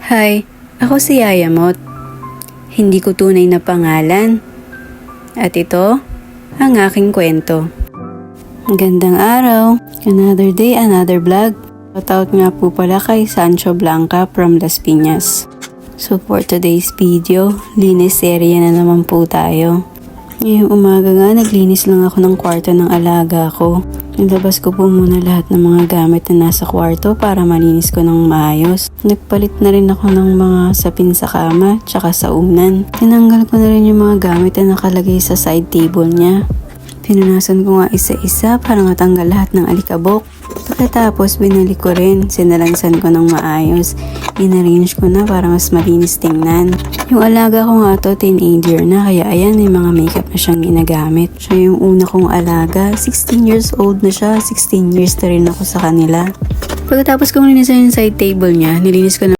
Hi, ako si Yayamot. Hindi ko tunay na pangalan. At ito, ang aking kwento. Gandang araw. Another day, another vlog. Shoutout nga po pala kay Sancho Blanca from Las Piñas. So for today's video, linis area na naman po tayo. Ngayong umaga nga, naglinis lang ako ng kwarto ng alaga ko. Nilabas ko po muna lahat ng mga gamit na nasa kwarto para malinis ko ng maayos. Nagpalit na rin ako ng mga sapin sa kama, tsaka sa unan. Tinanggal ko na rin yung mga gamit na nakalagay sa side table niya. Pinunasan ko nga isa-isa para matanggal lahat ng alikabok. Pagkatapos binalik ko rin, sinalansan ko ng maayos. In-arrange ko na para mas malinis tingnan. Yung alaga ko nga to, teenager na, kaya ayan, may mga makeup na siyang ginagamit. Siya yung una kong alaga, 16 years old na siya, 16 years na rin ako sa kanila. Pagkatapos kong linisan yung side table niya, nilinis ko na